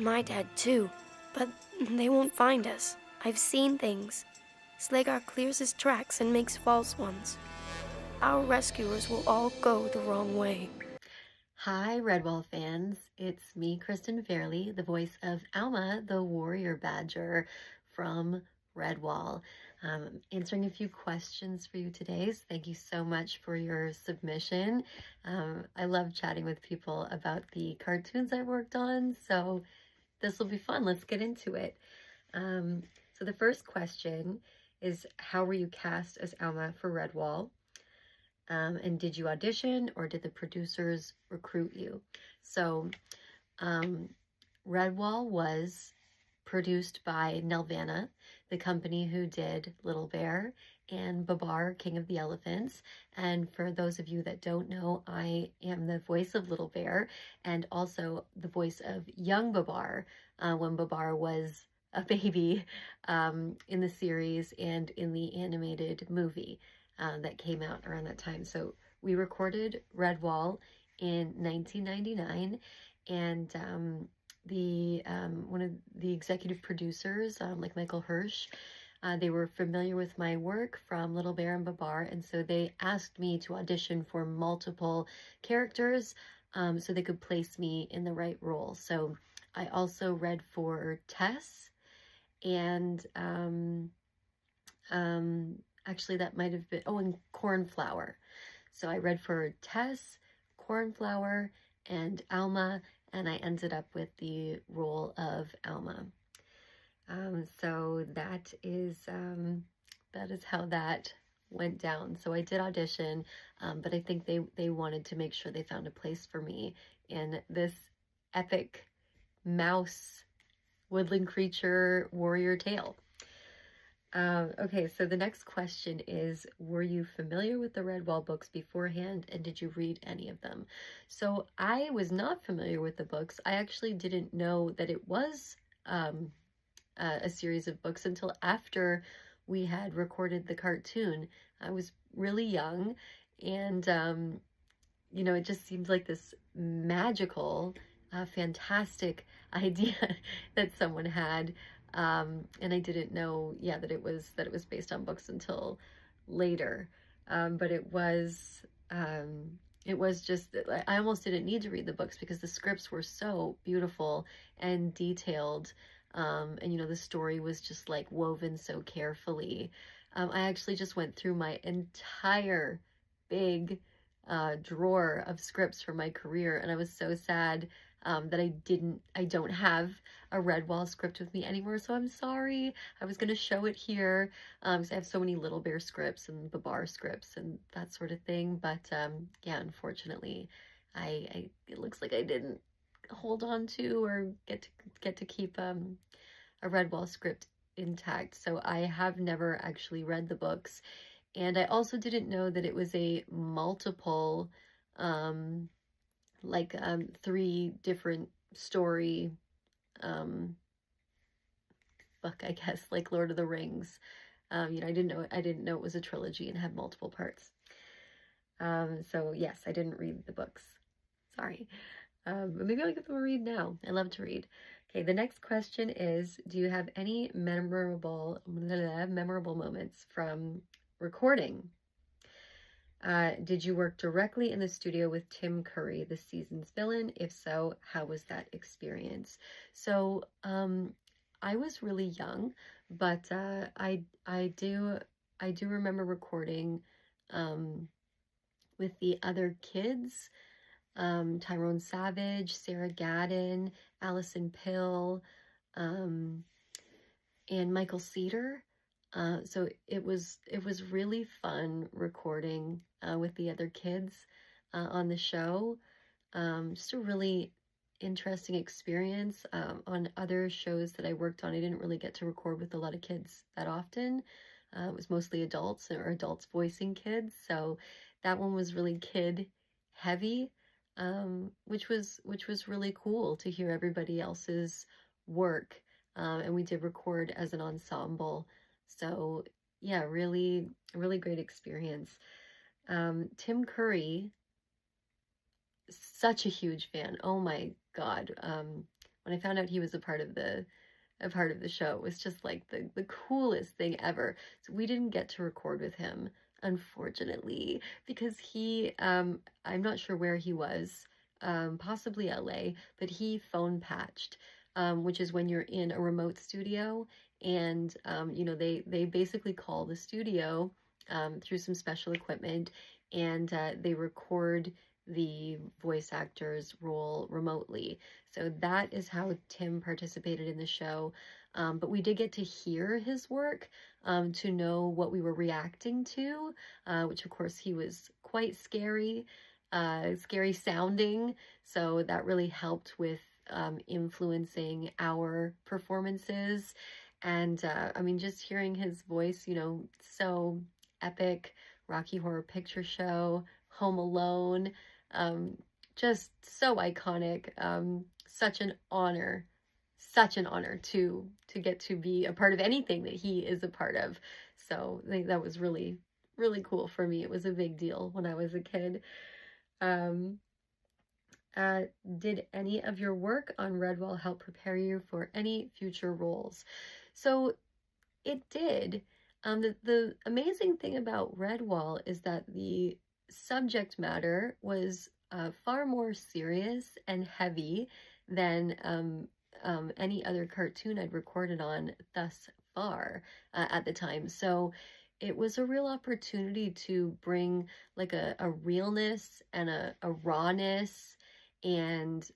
My dad too, but they won't find us. I've seen things. Slagar clears his tracks and makes false ones. Our rescuers will all go the wrong way. Hi, Redwall fans. It's me, Kristin Fairlie, the voice of Auma, the warrior badger from Redwall. Answering a few questions for you today. So thank you so much for your submission. I love chatting with people about the cartoons I worked on, so this will be fun. Let's get into it. So the first question is, how were you cast as Auma for Redwall? And did you audition or did the producers recruit you? So Redwall was produced by Nelvana, the company who did Little Bear and Babar, King of the Elephants. And for those of you that don't know, I am the voice of Little Bear and also the voice of young Babar when Babar was a baby in the series and in the animated movie that came out around that time. So we recorded Redwall in 1999, and one of the executive producers, like Michael Hirsch, they were familiar with my work from Little Bear and Babar, and so they asked me to audition for multiple characters so they could place me in the right role. So I also read for Tess, and actually that might have been, and Cornflower. So I read for Tess, Cornflower, and Auma, and I ended up with the role of Auma. So that is how that went down. So I did audition, but I think they wanted to make sure they found a place for me in this epic mouse woodland creature warrior tale. Okay, so the next question is, were you familiar with the Redwall books beforehand, and did you read any of them? So I was not familiar with the books. I actually didn't know that it was a series of books until after we had recorded the cartoon. I was really young, and it just seemed like this magical, fantastic idea that someone had. And I didn't know, that it was based on books until later. But it was just, I almost didn't need to read the books because the scripts were so beautiful and detailed. And the story was just like woven so carefully. I actually just went through my entire big drawer of scripts for my career, and I was so sad that I don't have a Redwall script with me anymore, so I'm sorry. I was going to show it here because I have so many Little Bear scripts and Babar scripts and that sort of thing, but yeah, unfortunately, it looks like I didn't hold on to or get to keep a Redwall script intact, so I have never actually read the books. And I also didn't know that it was a multiple, three different story book, I guess, like Lord of the Rings. I didn't know it was a trilogy and had multiple parts. So yes, I didn't read the books. Sorry. But maybe I'll give them a read now. I love to read. Okay, the next question is, do you have any memorable moments from recording? Did you work directly in the studio with Tim Curry, the season's villain? If so, how was that experience? So I was really young, but I do remember recording with the other kids, Tyrone Savage, Sarah Gadden, Allison Pill, and Michael Cedar. So it was really fun recording with the other kids on the show. Just a really interesting experience. On other shows that I worked on, I didn't really get to record with a lot of kids that often. It was mostly adults or adults voicing kids. So that one was really kid heavy, which was really cool to hear everybody else's work. And we did record as an ensemble. So yeah, really great experience. Tim Curry, such a huge fan. Oh my God. when I found out he was a part of the show, it was just like the coolest thing ever. So we didn't get to record with him, unfortunately, because he, I'm not sure where he was, possibly LA, but he phone patched, which is when you're in a remote studio and, you know, they basically call the studio, through some special equipment, and they record the voice actor's role remotely. So that is how Tim participated in the show. But we did get to hear his work, to know what we were reacting to, which of course he was quite scary, scary sounding. So that really helped with influencing our performances. And I mean, just hearing his voice, you know, so epic, Rocky Horror Picture Show, Home Alone, just so iconic. Such an honor to get to be a part of anything that he is a part of. So I think that was really, really cool for me. It was a big deal when I was a kid. Um, did any of your work on Redwall help prepare you for any future roles? So it did. The amazing thing about Redwall is that the subject matter was far more serious and heavy than any other cartoon I'd recorded on thus far at the time. So it was a real opportunity to bring like a realness and a rawness and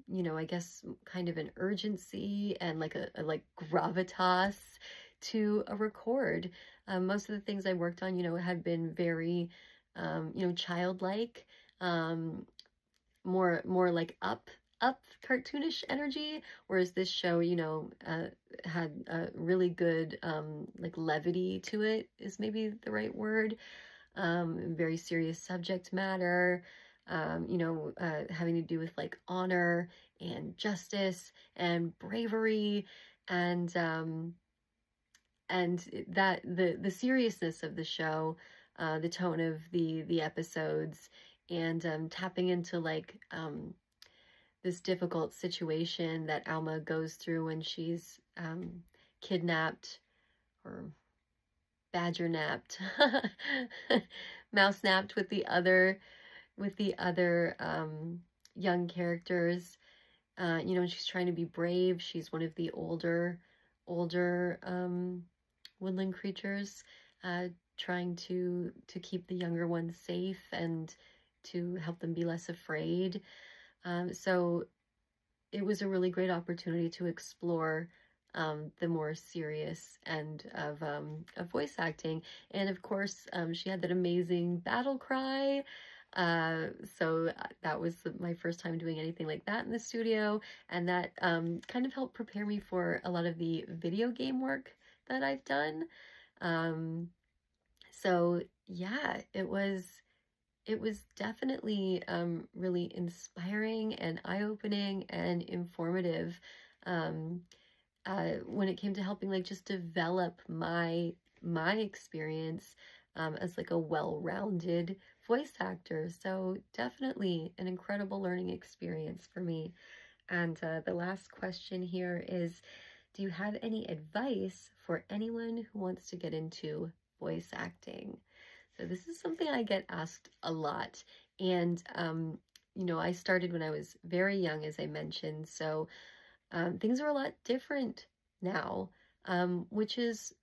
you know, I guess kind of an urgency and like a like gravitas to a record. Most of the things I worked on, you know, had been very you know, childlike, more like up cartoonish energy, whereas this show, you know, had a really good like levity to it, is maybe the right word. Very serious subject matter, you know, having to do with like honor and justice and bravery, and that the seriousness of the show, the tone of the episodes, and tapping into like this difficult situation that Auma goes through when she's kidnapped or badger napped, mouse napped with the other young characters. You know, she's trying to be brave. She's one of the older woodland creatures, trying to keep the younger ones safe and to help them be less afraid. So it was a really great opportunity to explore the more serious end of voice acting. And of course, she had that amazing battle cry. So that was my first time doing anything like that in the studio. And that kind of helped prepare me for a lot of the video game work that I've done. So yeah, it was definitely really inspiring and eye-opening and informative when it came to helping like just develop my experience as like a well-rounded voice actor. So definitely an incredible learning experience for me. And the last question here is, do you have any advice for anyone who wants to get into voice acting? So this is something I get asked a lot. And, you know, I started when I was very young, as I mentioned. So things are a lot different now, which is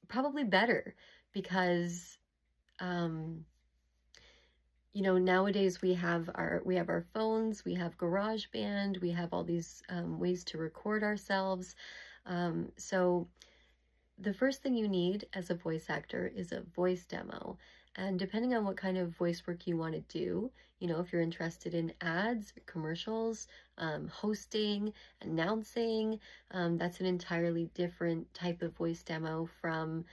probably better because, you know, nowadays we have our phones, we have GarageBand, we have all these ways to record ourselves. So the first thing you need as a voice actor is a voice demo. And depending on what kind of voice work you want to do, you know, if you're interested in ads, commercials, hosting, announcing, that's an entirely different type of voice demo from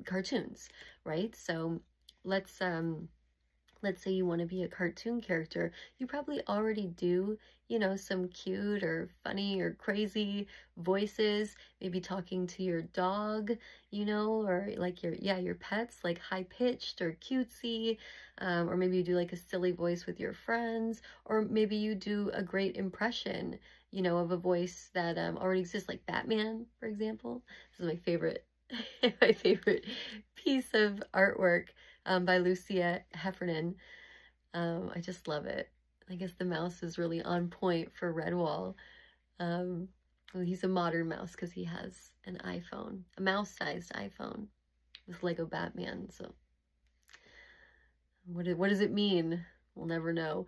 cartoons, right? So let's say you want to be a cartoon character, you probably already do, you know, some cute or funny or crazy voices, maybe talking to your dog, you know, or like your pets, like high-pitched or cutesy, or maybe you do like a silly voice with your friends, or maybe you do a great impression, you know, of a voice that already exists, like Batman, for example. This is my favorite, my favorite piece of artwork by Lucia Heffernan. I just love it. I guess the mouse is really on point for Redwall. Well, he's a modern mouse because he has an iPhone, a mouse-sized iPhone with Lego Batman. So what does it mean? We'll never know.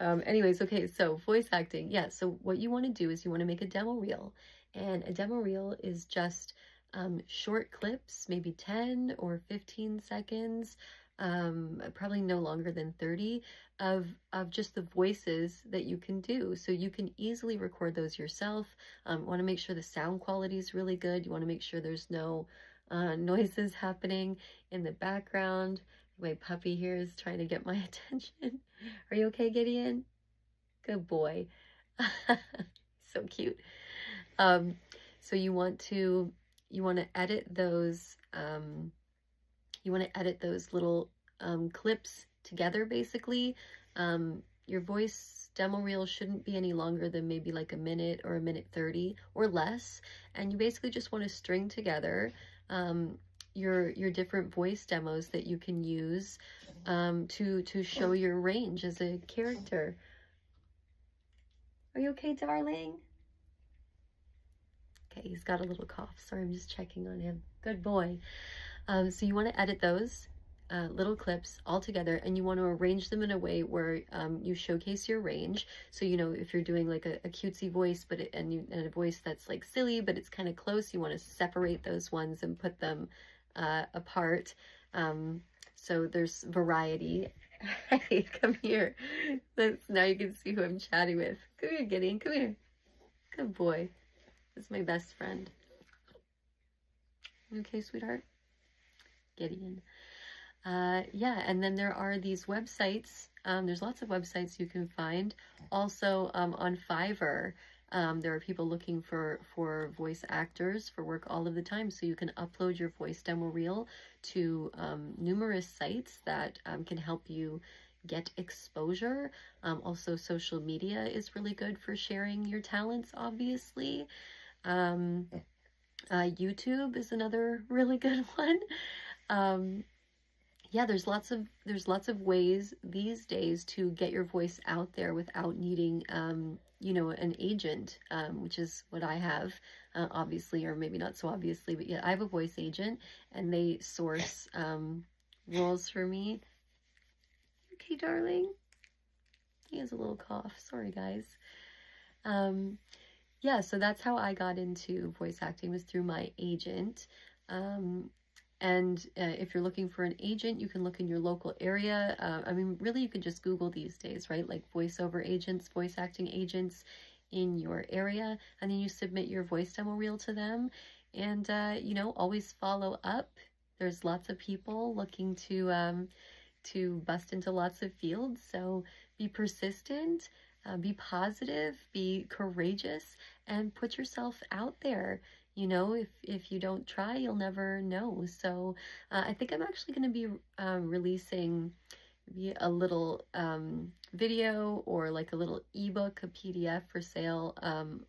Anyways, okay, so voice acting. Yeah, so what you want to do is you want to make a demo reel. And a demo reel is just short clips, maybe 10 or 15 seconds, probably no longer than 30, of just the voices that you can do. So you can easily record those yourself. Want to make sure the sound quality is really good. You want to make sure there's no noises happening in the background. My puppy here is trying to get my attention. Are you okay, Gideon? Good boy. So cute. So you want to edit those little clips together, basically. Your voice demo reel shouldn't be any longer than maybe like a minute or a minute 30 or less, and you basically just want to string together your different voice demos that you can use to show your range as a character. Are you okay, darling? Okay, he's got a little cough. Sorry, I'm just checking on him. Good boy. So you want to edit those little clips all together, and you want to arrange them in a way where you showcase your range. So, you know, if you're doing like a cutesy voice, and a voice that's like silly, but it's kind of close, you want to separate those ones and put them apart. So there's variety. Hey, come here. Now you can see who I'm chatting with. Come here, Gideon. Come here. Good boy. This is my best friend. Okay, sweetheart? Gideon. Yeah, and then there are these websites. There's lots of websites you can find. Also, on Fiverr, there are people looking for voice actors for work all of the time. So you can upload your voice demo reel to numerous sites that can help you get exposure. Also, social media is really good for sharing your talents, obviously. YouTube is another really good one. Yeah, there's lots of ways these days to get your voice out there without needing, you know, an agent, which is what I have, obviously, or maybe not so obviously, but yeah, I have a voice agent, and they source roles for me. Okay, darling? He has a little cough. Sorry, guys. Yeah, so that's how I got into voice acting, was through my agent. And if you're looking for an agent, you can look in your local area. I mean, really, you can just Google these days, right? Like voiceover agents, voice acting agents in your area. And then you submit your voice demo reel to them. And, you know, always follow up. There's lots of people looking to bust into lots of fields. So be persistent, be positive, be courageous, and put yourself out there. You know, if you don't try, you'll never know. So I think I'm actually going to be releasing maybe a little video or like a little ebook, a PDF for sale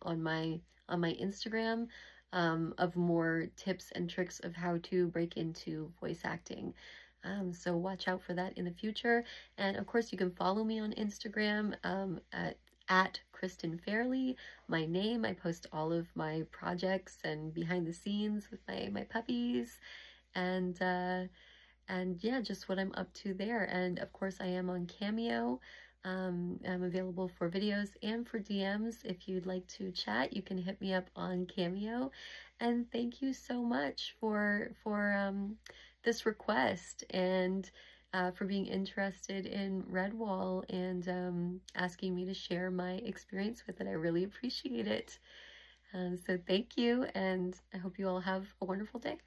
on my Instagram of more tips and tricks of how to break into voice acting. So watch out for that in the future. And of course, you can follow me on Instagram at Kristin Fairlie, my name. I post all of my projects and behind the scenes with my puppies, and yeah, just what I'm up to there. And of course, I am on Cameo. I'm available for videos and for DMs. If you'd like to chat, you can hit me up on Cameo. And thank you so much for this request, and for being interested in Redwall, and asking me to share my experience with it. I really appreciate it. So thank you, and I hope you all have a wonderful day.